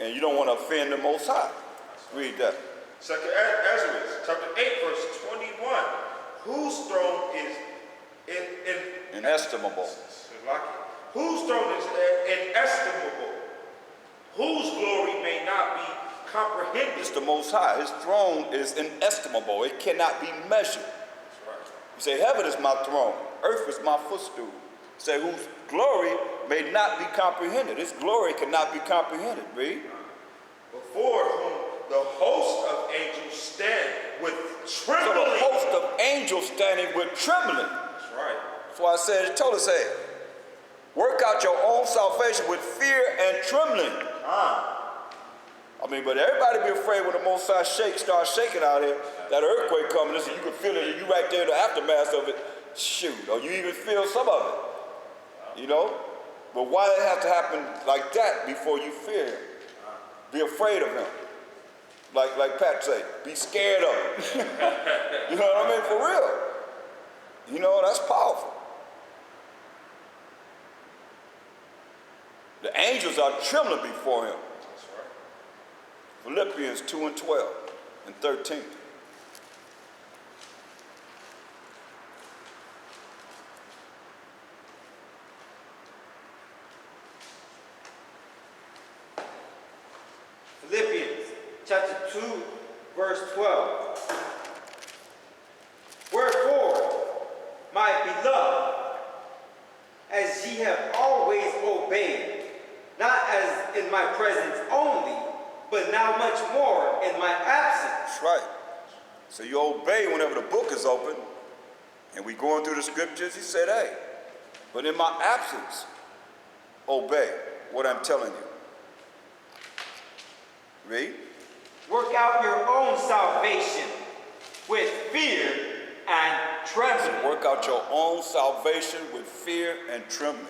And you don't want to offend the Most High. Read that. Second Ezra, chapter 8, verse 21. Whose throne is inestimable. Whose throne is inestimable? Whose glory may not be comprehended? It's the Most High. His throne is inestimable. It cannot be measured. That's right. You say, heaven is my throne. Earth is my footstool. You say, whose glory may not be comprehended. His glory cannot be comprehended. Read. Before whom the host of angels stand with trembling. So the host of angels standing with trembling. That's right. That's why I said, it told us, hey, work out your own salvation with fear and trembling. I mean, but everybody be afraid when the Most High starts shaking out here, that earthquake coming, listen, you can feel it, you right there in the aftermath of it, shoot, or you even feel some of it, you know? But why does it have to happen like that before you fear him? Be afraid of him. Like Pat say, be scared of him. You know what I mean? For real. You know, that's powerful. The angels are trembling before him. That's right. Philippians 2 and 12 and 13. Philippians chapter 2, verse 12. Wherefore, my beloved, as ye have always obeyed, not as in my presence only, but now much more in my absence. That's right. So you obey whenever the book is open, and we going through the scriptures, he said, hey, but in my absence, obey what I'm telling you. Read. Work out your own salvation with fear and trembling. Work out your own salvation with fear and trembling.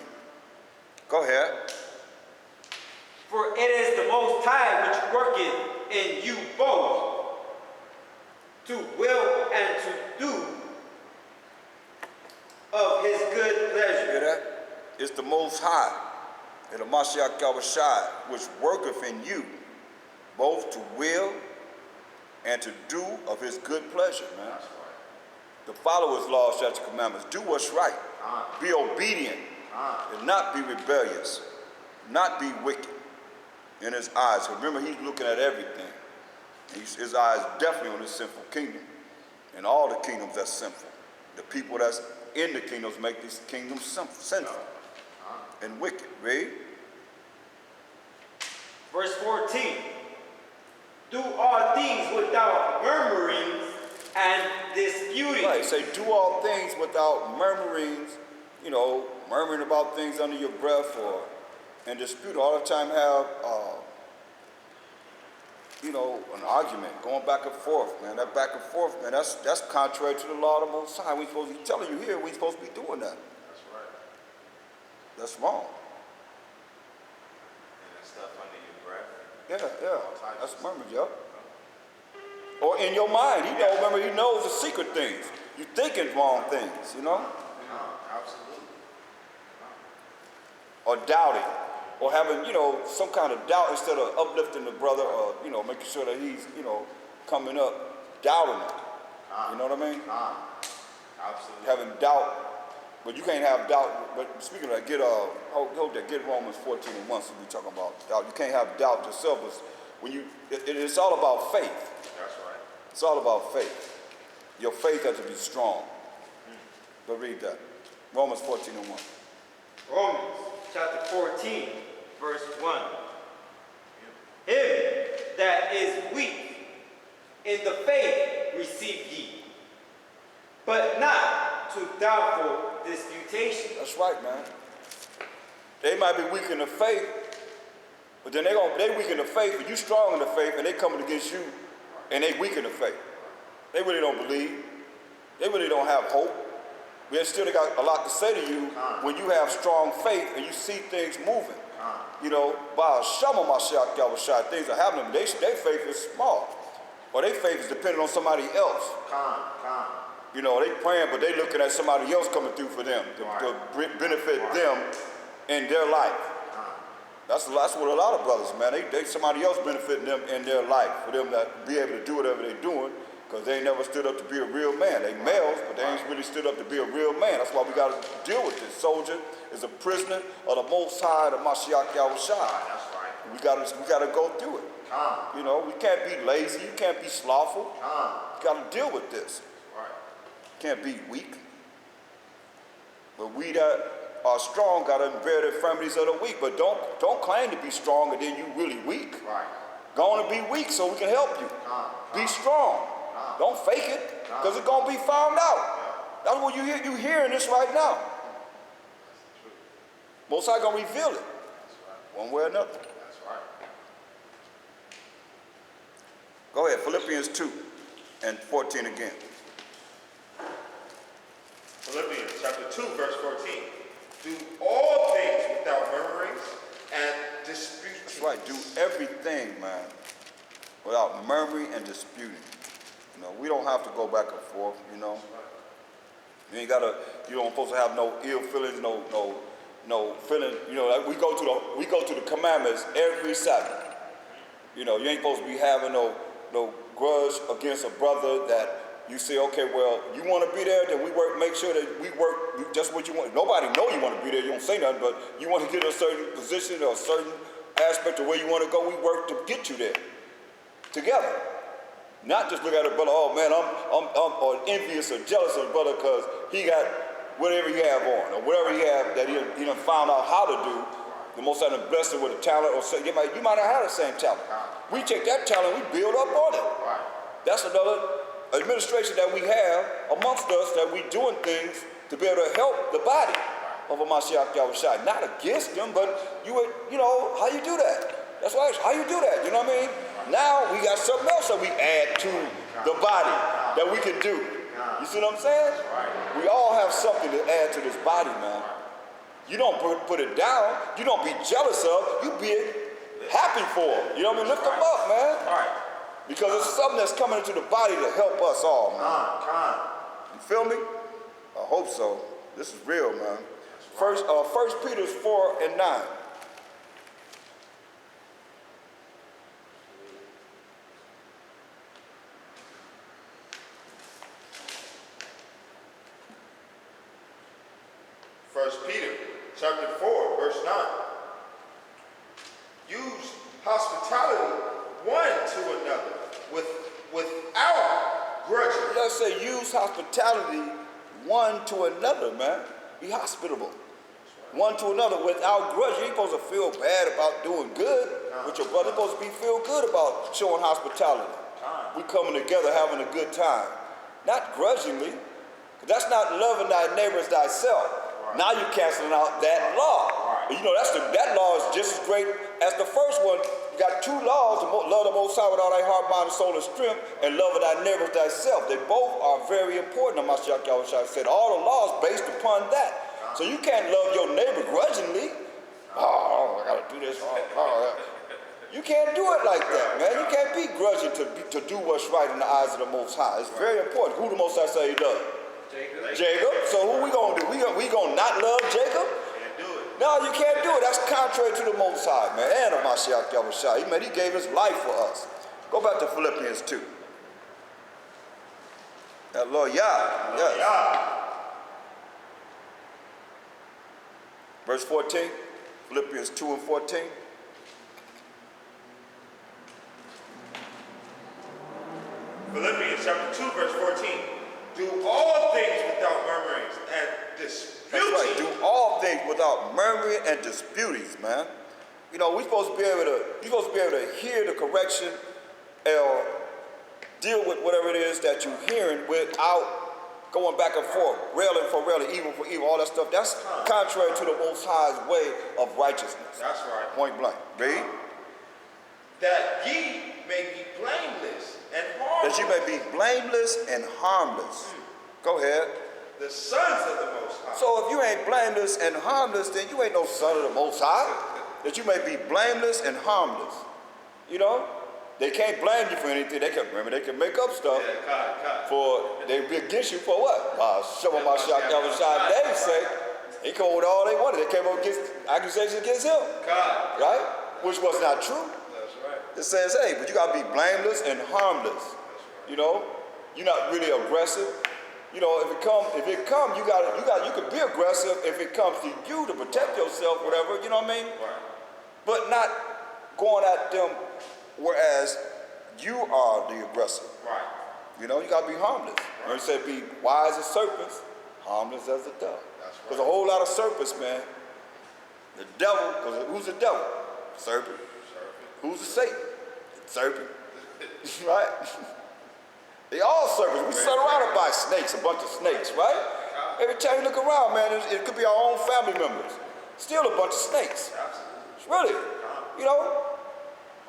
Go ahead. For it is the Most High which worketh in you both, to will and to do of his good pleasure. Hear that? It's the Most High, and the Mashayach Yahawashi, which worketh in you, both to will and to do of his good pleasure, man. That's right. To follow his laws, statutes, and commandments. Do what's right. Be obedient. And not be rebellious. Not be wicked in his eyes. Remember, he's looking at everything. His eyes definitely on this sinful kingdom. And all the kingdoms that's sinful. The people that's in the kingdoms make these kingdoms sinful and wicked. Read. Verse 14. Do all things without murmurings and disputing. Right, say do all things without murmurings, you know, murmuring about things under your breath and dispute. All the time have, you know, an argument, going back and forth, man. That back and forth, man, that's contrary to the law of the Most High. We supposed to be telling you here, we supposed to be doing that. That's right. That's wrong. And that stuff under your breath. Yeah, that's murmur, yo. Or in your mind, remember, he knows the secret things. You thinking wrong things, you know? Absolutely. Or doubting, or having, you know, some kind of doubt instead of uplifting the brother, or, you know, making sure that he's, you know, coming up, doubting him. You know what I mean? Absolutely. Having doubt. But you can't have doubt. But speaking of that, get Romans 14 and 1, so we talking about doubt. You can't have doubt yourself. But when it's all about faith. That's right. It's all about faith. Your faith has to be strong. But read that. Romans 14 and 1. Romans chapter 14, verse 1. Him that is weak in the faith receive ye, but not to doubtful disputation. That's right, man. They might be weak in the faith, but then they weak in the faith, but you strong in the faith, and they coming against you, and they weak in the faith. They really don't believe. They really don't have hope. We still got a lot to say to you when you have strong faith and you see things moving. You know, by Mashayach Yahawashi, things are happening, but their faith is small. Or their faith is dependent on somebody else. You know, they praying, but they looking at somebody else coming through for them to benefit them in their life. That's what a lot of brothers, man. They somebody else benefiting them in their life, for them to be able to do whatever they're doing, because they ain't never stood up to be a real man. They males, but they ain't really stood up to be a real man. That's why we got to deal with this. Soldier is a prisoner of the Most High, the Mashayach Yahawashi. That's right. We gotta go through it. You know, we can't be lazy. You can't be slothful. You got to deal with this. Right. Can't be weak. But we that are strong got to bear the infirmities of the weak. But don't claim to be strong and then you really weak. Right. Go on and be weak so we can help you. Be strong. Don't fake it, because it's going to be found out. That's what you hearing this right now. Most High going to reveal it. One way or another. That's right. Go ahead, Philippians 2 and 14 again. Philippians chapter 2, verse 14. Do all things without murmurings and disputings. That's right, do everything, man, without murmuring and disputing. You know, we don't have to go back and forth, you know. You don't supposed to have no ill feelings, no feeling, you know, like we go to the commandments every Sabbath. You know, you ain't supposed to be having no grudge against a brother that you say, okay, well, you want to be there, then make sure that we work just what you want. Nobody know you want to be there, you don't say nothing, but you want to get a certain position or a certain aspect of where you want to go, we work to get you there together. Not just look at a brother, oh man, I'm envious or jealous of a brother because he got whatever he have on, or whatever he have that he done found out how to do. The Most High done blessed him with a talent, or you might not have the same talent. We take that talent, we build up on it. That's another administration that we have amongst us, that we doing things to be able to help the body of a Mashayach Yahawashi. Not against them, but you know, how you do that? That's why, how you do that, you know what I mean? Now we got something else that we add to the body that we can do. You see what I'm saying? We all have something to add to this body, man. You don't put it down. You don't be jealous of. You be happy for them. You know what I mean? Lift them up, man. Because it's something that's coming into the body to help us all, man. You feel me? I hope so. This is real, man. First Peter 4 and 9. Peter chapter 4, verse 9. Use hospitality one to another without grudging. Let's say use hospitality one to another, man. Be hospitable. One to another without grudge. You ain't supposed to feel bad about doing good with your brother. You're supposed to feel good about showing hospitality. We coming together having a good time. Not grudgingly. That's not loving thy neighbor as thyself. Now you're canceling out that law. You know, that law is just as great as the first one. You got two laws: love the Most High with all thy heart, mind, and soul, and strength, and love thy neighbor as thyself. They both are very important. Mashayach Yahawashi said all the laws based upon that. So you can't love your neighbor grudgingly. Oh, I gotta do this. You can't do it like that, man. You can't be grudging to do what's right in the eyes of the Most High. It's very important. Who the Most High say he loves? Jacob. So who we gonna do? We gonna not love Jacob? Can't do it. No, you can't do it. That's contrary to the Most High, man. And of Mashayach Yahawashi. He gave his life for us. Go back to Philippians 2. That Lord Yah. Yes. Verse 14. Philippians 2 and 14. Philippians chapter 2, verse 14. Do all things without murmurings and disputings. That's right. Do all things without murmuring and disputings, man. You know, you're supposed to be able to hear the correction or deal with whatever it is that you're hearing without going back and forth, railing for railing, evil for evil, all that stuff. That's contrary to the Most High's way of righteousness. That's right. Point blank. Read. That ye may be blameless and harmless. That you may be blameless and harmless. Go ahead. The sons of the Most High. So if you ain't blameless and harmless, then you ain't no son of the Most High. That you may be blameless and harmless. You know, they can't blame you for anything. They can make up stuff. For they be against you for what? Shabbat Mashayach Yahawashi, David say. They come up with all they wanted. They came up against accusations against him. God. Right? Which was not true. That's right. It says, hey, but you gotta be blameless and harmless. You know, you're not really aggressive. You know, if it comes, you could be aggressive if it comes to you to protect yourself, whatever. You know what I mean? Right. But not going at them, whereas you are the aggressor. Right. You know, you gotta be harmless. When it said be wise as serpents, harmless as a dove. That's right. There's a whole lot of serpents, man. The devil, because who's the devil? Serpent. Who's the Satan? Serpent. Right? They all serpents. We surrounded by snakes, a bunch of snakes, right? Every time you look around, man, it could be our own family members. Still a bunch of snakes. Absolutely. Really. You know?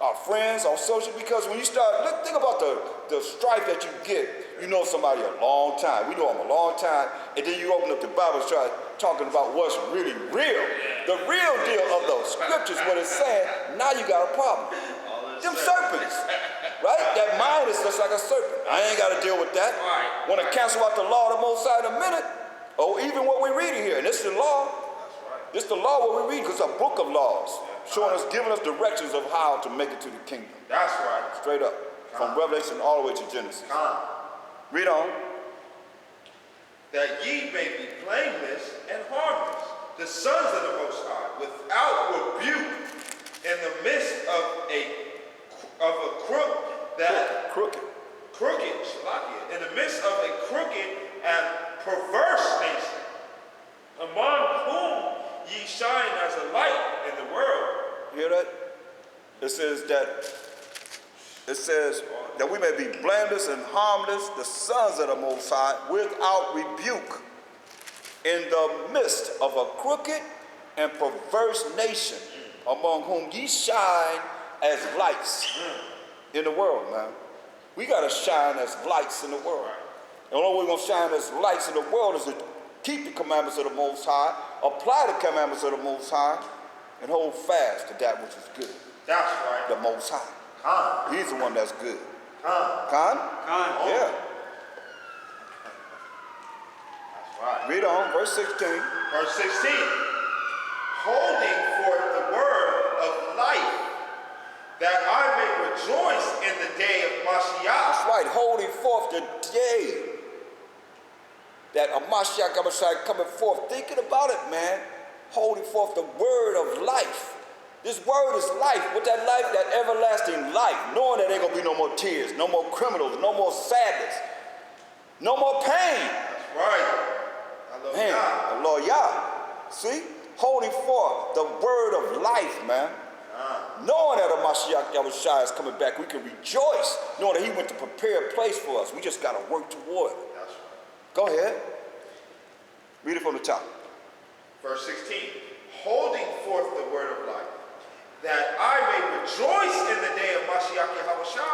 Our friends, our social, because when you start, think about the strife that you get. You know somebody a long time. We know them a long time, and then you open up the Bible and start talking about what's really real. The real deal of those scriptures, what it's saying, now you got a problem. Them serpents, right? That mind is just like a serpent. I ain't got to deal with that. Right. Want to cancel out the law of the Most High in a minute, or even what we're reading here. And this is the law. That's right. This is the law what we read, because it's a book of laws, showing us, giving us directions of how to make it to the kingdom. That's right. Straight up, from Revelation all the way to Genesis. Read on. That ye may be blameless and harmless, the sons of the Most High, without rebuke, in the midst of a crook that Crooked. in the midst of a crooked and perverse nation, among whom ye shine as a light in the world. You hear that? It says that we may be blameless and harmless, the sons of the Most High, without rebuke, in the midst of a crooked and perverse nation, among whom ye shine as lights in the world, man. We got to shine as lights in the world. And the only way we're going to shine as lights in the world is to keep the commandments of the Most High, apply the commandments of the Most High, and hold fast to that which is good. That's right. The Most High. Khan. He's the one that's good. Khan. Khan? Khan. Yeah. That's right. Read on, verse 16. Verse 16. Holding forth the word of life, that I may rejoice in the day of Mashayach. That's right, holding forth the day that a Mashayach coming forth. Thinking about it, man. Holding forth the word of life. This word is life. What that life? That everlasting life. Knowing that there ain't going to be no more tears, no more criminals, no more sadness, no more pain. That's right. I love Man, God. the Lord Yah. See? Holding forth the word of life, man. Knowing that a Mashayach Yahawashi is coming back, we can rejoice. Knowing that he went to prepare a place for us. We just got to work toward it. That's right. Go ahead. Read it from the top. Verse 16. Holding forth the word of life, that I may rejoice in the day of Mashayach Yahawashi,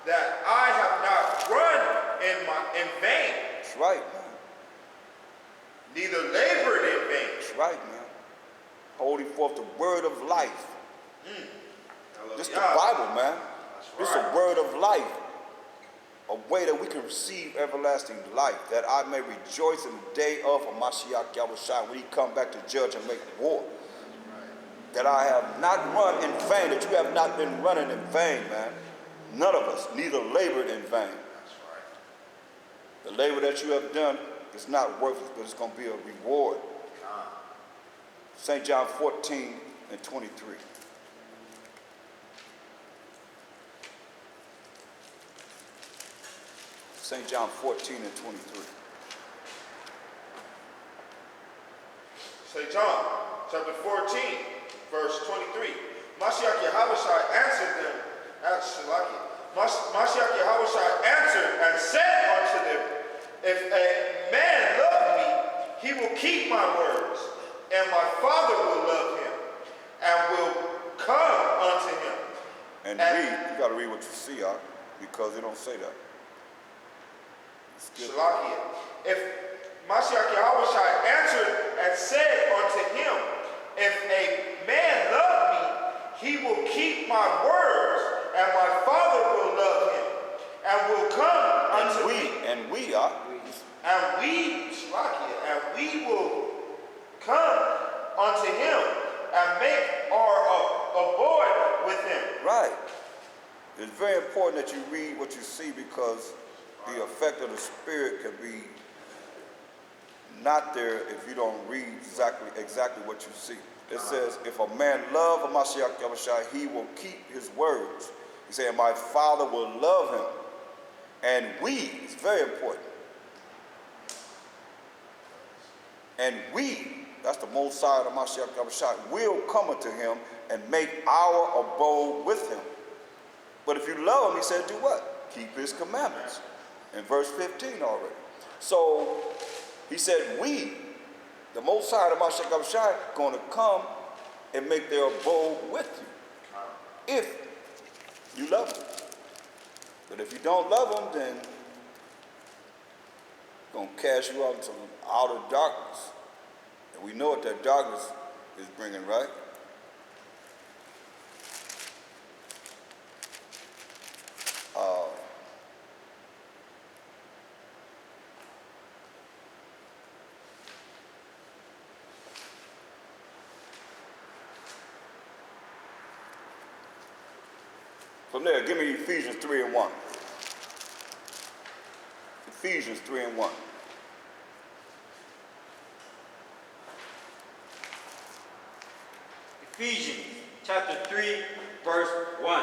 that I have not run in vain, That's right, man. neither labored in vain. That's right, man. Holding forth the word of life. I love This is the God. Bible, man. That's This is the right. word of life. A way that we can receive everlasting life, that I may rejoice in the day of a Mashayach Yahawashi, when he come back to judge and make war. That I have not run in vain, that you have not been running in vain, man. None of us, neither labored in vain. That's right. The labor that you have done is not worthless, but it's going to be a reward. St. John 14 and 23. St. John 14 and 23. St. John, chapter 14, verse 23. Mashayach Yahawashi answered them, Mashayach Yahawashi answered and said unto them, if a man love me, he will keep my words, and my Father will love him, and will come unto him. And read, you got to read what you see, because they don't say that. Shalakia. If Mashayach Yahawashi answered and said unto him, if a man love me, he will keep my words, and my Father will love him, and will come unto me. And we are. And we, Shalakia, and we will unto him, and make or abode with him. Right. It's very important that you read what you see, because the effect of the Spirit can be not there if you don't read exactly what you see. It says, if a man love a Mashayach Yahawashi, he will keep his words. He said, my Father will love him. And we, it's very important. And we, that's the most side of Mashayach Yahawashi, will come unto him and make our abode with him. But if you love him, he said, do what? Keep his commandments. In verse 15 already. So he said, we, the Most High, the Mashayach Yahawashi, going to come and make their abode with you, if you love them. But if you don't love them, then going to cast you out into outer darkness. And we know what that darkness is bringing, right? From there, give me Ephesians 3 and 1. Ephesians 3 and 1. Ephesians chapter 3, verse 1.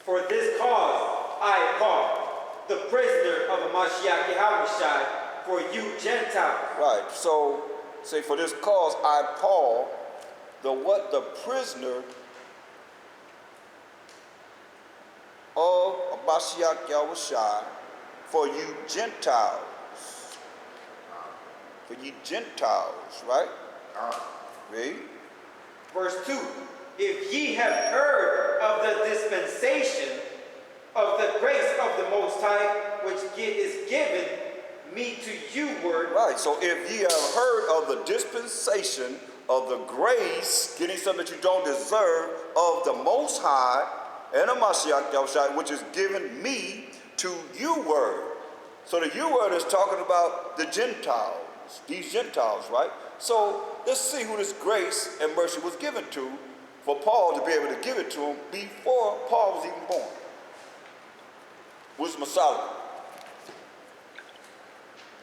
For this cause I, Paul, the prisoner of the Mashayach Yahawashi, for you Gentiles. Right, so say, for this cause I, Paul, the what? The prisoner of Mashayach Yahawashi, for you Gentiles. For you Gentiles, right? Read. Verse 2. If ye have heard of the dispensation of the grace of the Most High, which is given me to you word. Right, so if ye have heard of the dispensation of the grace, getting something that you don't deserve, of the Most High, and of Mashayach Yahawashi, which is given me to you word. So the you word is talking about the Gentiles, these Gentiles, right? So let's see who this grace and mercy was given to, for Paul to be able to give it to him before Paul was even born. Wisdom of Solomon.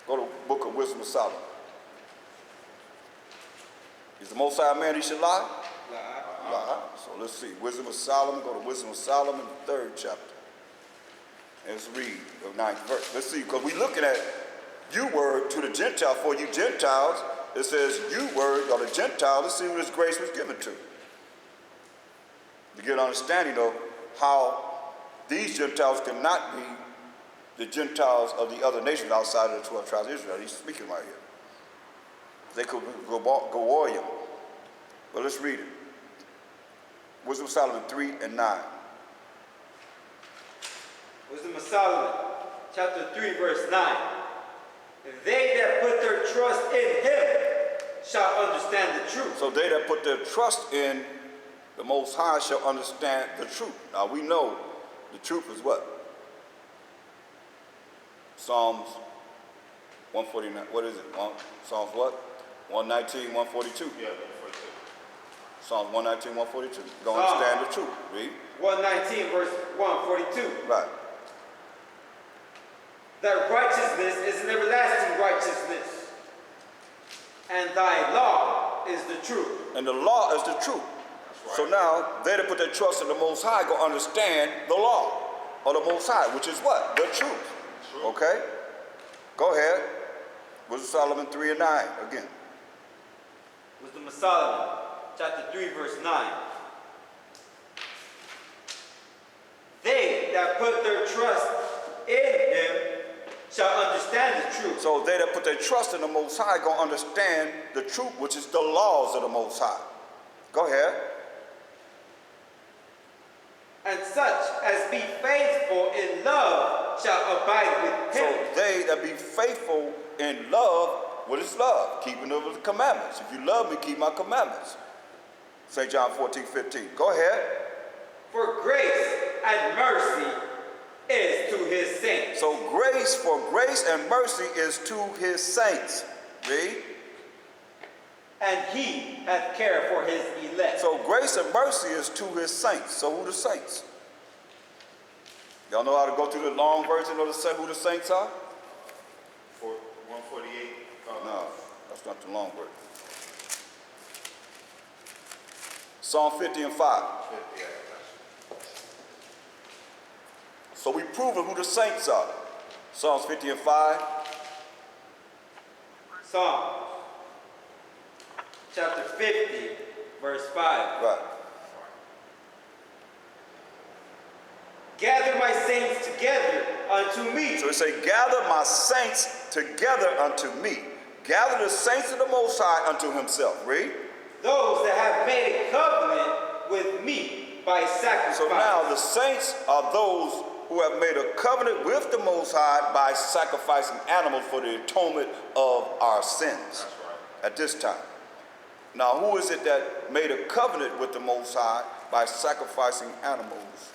Go to the book of Wisdom of Solomon. Is the Most High man he should lie? Lie. So let's see. Wisdom of Solomon. Go to Wisdom of Solomon, the 3rd chapter. And let's read the 9th verse. Let's see, because we're looking at you word to the Gentiles. For you Gentiles, it says you word or the Gentiles. Let's see who this grace was given to. To get an understanding of how these Gentiles cannot be the Gentiles of the other nations outside of the 12 tribes of Israel. He's speaking right here. They could go Goyim. But let's read it. Wisdom of Solomon 3 and 9. Wisdom of Solomon, chapter 3, verse 9. They that put their trust in him shall understand the truth. So they that put their trust in the Most High shall understand the truth. Now we know the truth is what? Psalms 149. What is it? Psalms what? 119, 142. Yeah, 142. Psalms 119, 142. You don't understand the truth. Read. 119, verse 142. Right. That righteousness is an everlasting righteousness, and thy law is the truth. And the law is the truth. Right. So now, they that put their trust in the Most High go understand the law of the Most High, which is what? The truth. Okay? Go ahead. Wisdom of Solomon 3 and 9 again. Wisdom of Solomon, chapter 3, verse 9. They that put their trust in him shall understand the truth. So they that put their trust in the Most High gonna understand the truth, which is the laws of the Most High. Go ahead. And such as be faithful in love shall abide with him. So they that be faithful in love, what is love? Keeping of the commandments. If you love me, keep my commandments. St. John 14, 15. Go ahead. For grace and mercy is to his saints. So grace and mercy is to his saints. Read. and he hath care for his elect. So grace and mercy is to his saints. So who the saints? Y'all know how to go through the long version of who the saints are? 148. No, that's not the long version. Psalm 50 and 5. So we proven who the saints are. Psalms 50 and 5. Psalm chapter 50, verse 5. Right. Gather my saints together unto me. So it say, gather my saints together unto me. Gather the saints of the Most High unto himself. Read. Those that have made a covenant with me by sacrifice. So now the saints are those who have made a covenant with the Most High by sacrificing animals for the atonement of our sins. That's right. At this time. Now who is it that made a covenant with the Most High by sacrificing animals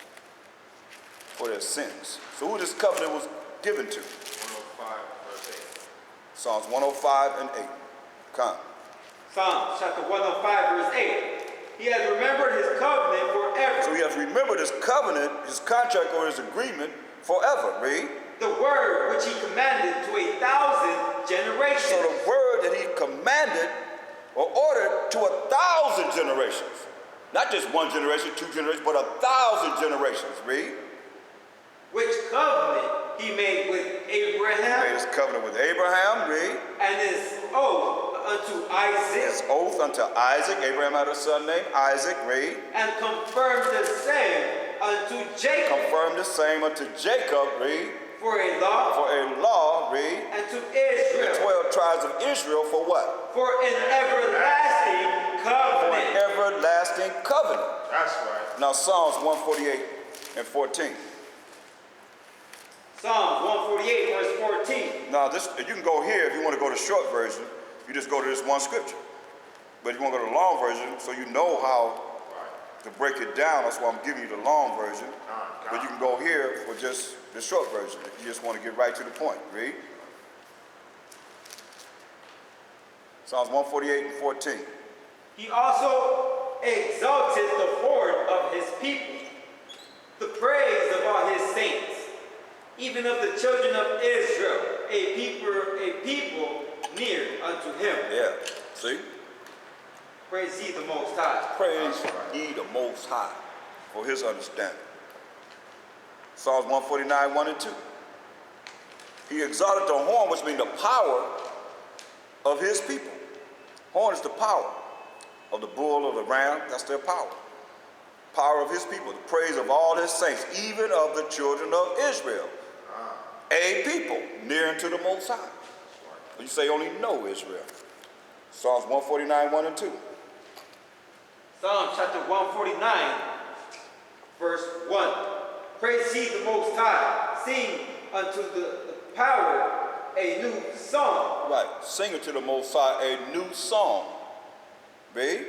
for their sins? So who this covenant was given to? 105, verse 8. Psalms 105 and 8. Come. Psalm chapter 105, verse 8. He has remembered his covenant forever. So he has remembered his covenant, his contract or his agreement forever. Read. The word which he commanded to 1,000 generations. So the word that he commanded or ordered to 1,000 generations. Not just one generation, two generations, but 1,000 generations. Read. Which covenant he made with Abraham. He made his covenant with Abraham. Read. And his oath unto Isaac. His oath unto Isaac. Abraham had a son named Isaac. Read. And confirmed the same unto Jacob. Confirmed the same unto Jacob. Read. For a law. For a law. Read. And to Israel. The 12 tribes of Israel for what? For an everlasting For an covenant. everlasting covenant. That's right. Now Psalms 148 and 14. Psalms 148, verse 14. Now this, you can go here if you want to go to the short version. You just go to this one scripture. But if you want to go to the long version, so you know how to break it down, that's why I'm giving you the long version. But you can go here for just the short version if you just want to get right to the point. Read. Psalms 148 and 14. He also exalted the horde of his people, the praise of all his saints, even of the children of Israel, a people near unto him. Yeah, see? Praise ye the Most High. Praise ye the Most High for his understanding. Psalms 149, 1 and 2. He exalted the horn, which means the power of his people. Horn is the power of the bull or the ram. That's their power. Power of his people. The praise of all his saints, even of the children of Israel. A people near unto the Most High. You say only know Israel. Psalms 149, 1 and 2. Psalm chapter 149, verse 1. Praise ye the Most High. Sing unto the power a new song. Right. Sing unto the Most High a new song. Read.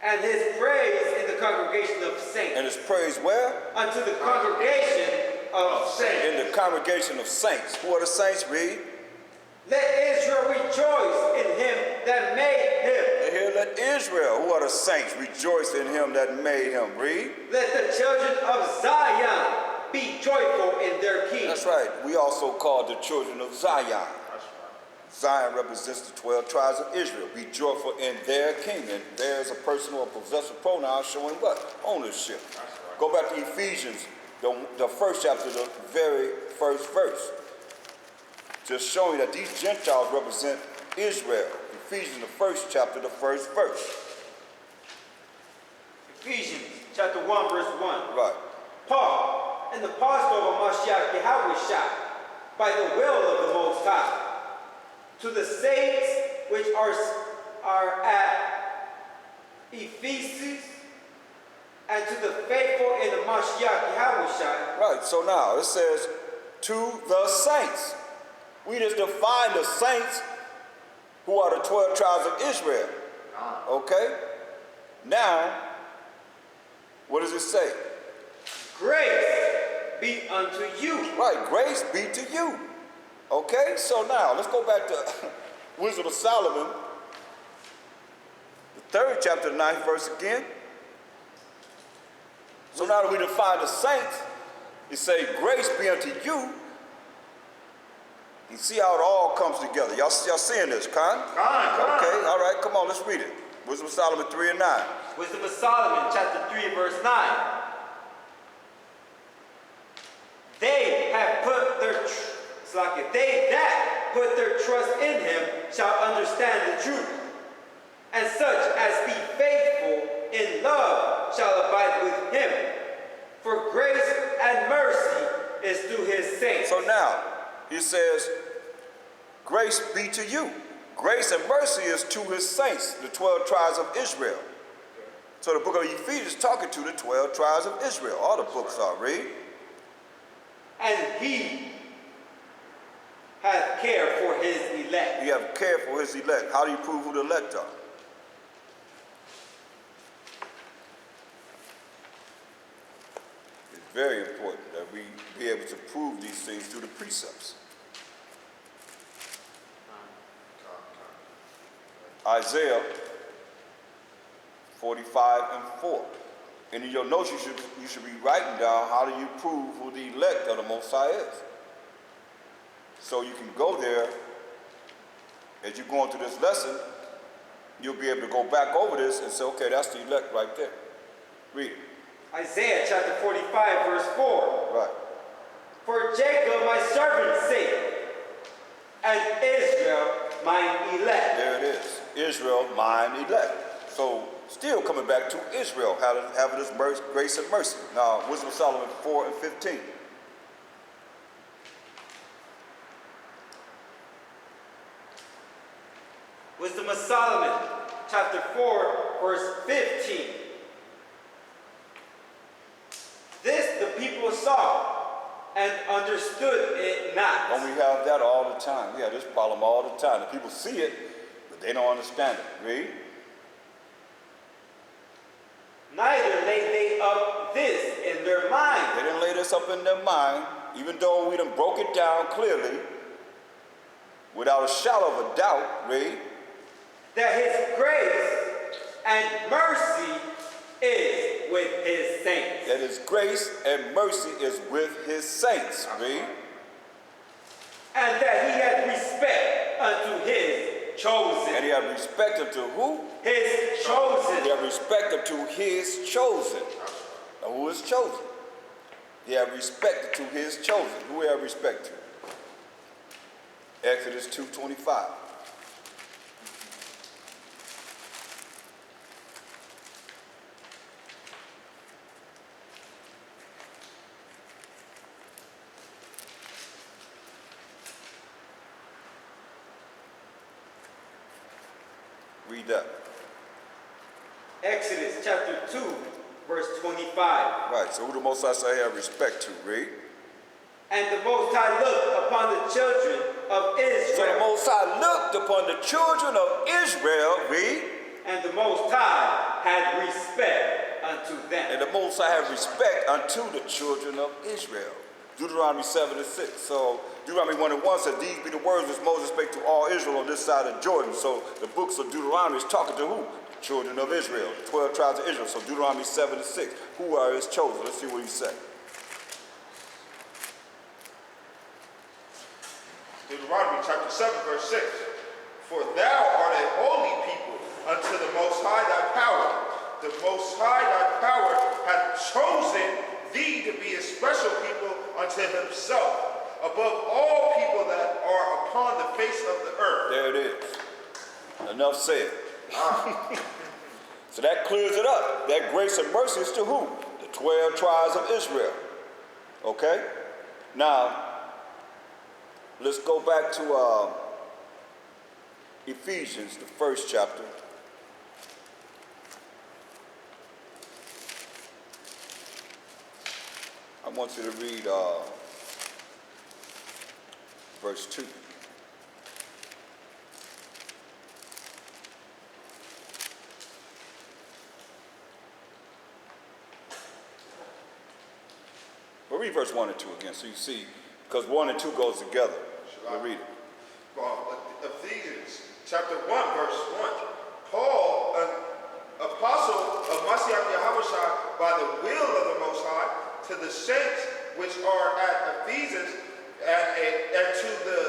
And his praise in the congregation of saints. And his praise where? Unto the congregation of saints. In the congregation of saints. Who are the saints? Read. Let Israel rejoice in him that made him. And here let Israel, who are the saints, rejoice in him that made him. Read. Let the children of Zion be joyful in their king. That's right. We also call the children of Zion. That's right. Zion represents the 12 tribes of Israel. Be joyful in their king. And there's a personal or possessive pronoun showing what? Ownership. That's right. Go back to Ephesians, the first chapter, the very first verse. Just showing that these Gentiles represent Israel. Ephesians, the first chapter, the first verse. Ephesians chapter 1, verse 1. Right. Paul, an apostle of Mashayach Yahawashi, by the will of the Most High, to the saints which are at Ephesus, and to the faithful in the Mashayach Yahawashi. Right. So now it says, to the saints. We just define the saints who are the 12 tribes of Israel. Okay? Now, what does it say? Grace be unto you. Right, grace be to you. Okay, so now let's go back to Wisdom of Solomon, 3rd chapter, the 9th verse again. So now that we define the saints, it say, grace be unto you. You see how it all comes together. Y'all seeing this, Con? Okay, all right, come on, let's read it. Wisdom of Solomon 3 and 9. Wisdom of Solomon, chapter 3, verse 9. They that put their trust in him shall understand the truth, and such as be faithful in love shall abide with him. For grace and mercy is to his saints. So now, he says, grace be to you. Grace and mercy is to his saints, the 12 tribes of Israel. So the book of Ephesians is talking to the 12 tribes of Israel. All the books are, read. And he hath care for his elect. He hath care for his elect. How do you prove who the elect are? It's very important that we be able to prove these things through the precepts. Isaiah 45 and 4. And in your notes, you should be writing down how do you prove who the elect of the Most High is. So you can go there, as you're going through this lesson, you'll be able to go back over this and say, okay, that's the elect right there. Read it. Isaiah chapter 45, verse 4. Right. For Jacob my servant's sake, and Israel mine elect. There it is. Israel, mine elect. So still coming back to Israel, having this grace and mercy. Now, Wisdom of Solomon 4 and 15. Wisdom of Solomon, chapter 4, verse 15. This the people saw and understood it not. And we have that all the time. We have this problem all the time. The people see it, but they don't understand it. Read. Neither laid they up this in their mind. They didn't lay this up in their mind, even though we done broke it down clearly, without a shadow of a doubt. Read. That his grace and mercy is with his saints. That his grace and mercy is with his saints. Read. And that he had respect unto his chosen. And he had respect unto who? His chosen. He had respect unto his chosen. Now, who is chosen? He had respect unto his chosen. Who he had respect to? Exodus 2:25. Read that. Exodus chapter 2, verse 25. Right, so who the Most High say he have respect to? Read. And the Most High looked upon the children of Israel. So the Most High looked upon the children of Israel. Read. And the Most High had respect unto them. And the Most High had respect unto the children of Israel. Deuteronomy 7 and 6. So Deuteronomy 1 and 1 says, these be the words which Moses spake to all Israel on this side of Jordan. So the books of Deuteronomy is talking to who? The children of Israel, the 12 tribes of Israel. So Deuteronomy 7 and 6. Who are his chosen? Let's see what he said. Deuteronomy chapter 7, verse 6. For thou art a holy people unto the Most High thy power. The Most High thy power hath chosen thee to be a special people unto himself, above all people that are upon the face of the earth. There it is. Enough said. So that clears it up. That grace and mercy is to who? The 12 tribes of Israel. Okay? Now, let's go back to Ephesians, the 1st chapter. I want you to read verse 2. But read verse 1 and 2 again so you see, because 1 and 2 goes together. We'll read it. Ephesians chapter 1, verse 1. Paul, apostle of Mashayach Yahawashi by the will of the Most High, to the saints which are at Ephesus, and to the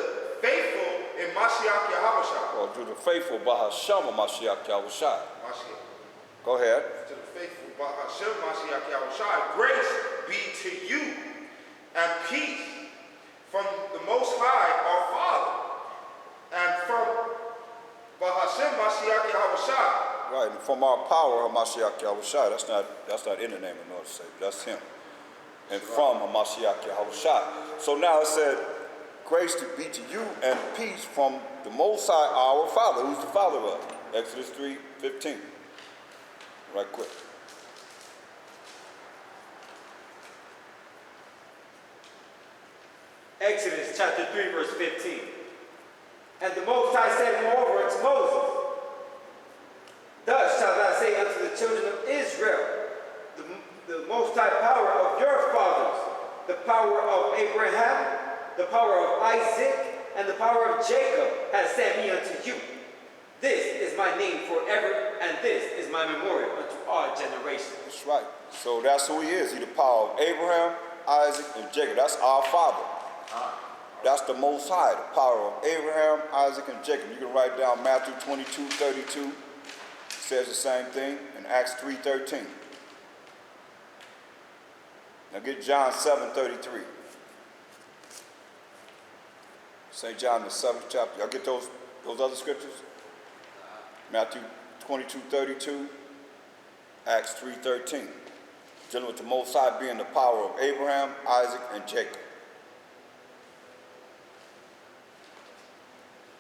faithful in Mashayach Yahawashi. Or to the faithful Bahasham Mashayach Yahawashi. Mashayach. Go ahead. To the faithful Bahasham Mashayach Yahawashi, grace be to you and peace from the Most High, our Father, and from Bahasham Mashayach Yahawashi. Right, and from our power, Mashayach Yahawashi. That's not in the name of the Lord Savior. That's him. And from Mashayach Yahawashi. So now it said, grace to be to you and peace from the Most High, our Father. Who's the Father of? Exodus 3:15. Right quick. Exodus chapter 3, verse 15. And the Most High said moreover unto Moses, thus shalt thou say unto the children of Israel, the Most High power of your fathers, the power of Abraham, the power of Isaac, and the power of Jacob has sent me unto you. This is my name forever, and this is my memorial unto all generations. That's right. So that's who he is. He's the power of Abraham, Isaac, and Jacob. That's our Father. That's the Most High, the power of Abraham, Isaac, and Jacob. You can write down Matthew 22:32. It says the same thing in Acts 3:13. Now get John 7:33. St. John the 7th chapter. Y'all get those other scriptures? Matthew 22:32, Acts 3:13. Dealing with the Most High being the power of Abraham, Isaac, and Jacob.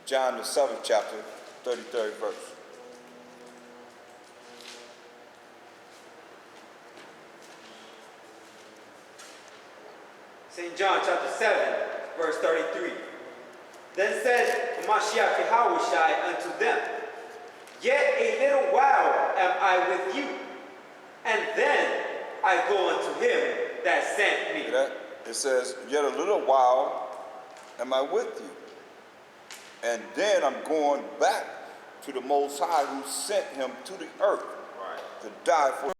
John the 7th chapter, 33rd verse. St. John chapter 7, verse 33. Then said Mashayach Yahawashi unto them, yet a little while am I with you, and then I go unto him that sent me. That, it says, yet a little while am I with you, and then I'm going back to the Most High who sent him to the earth to die for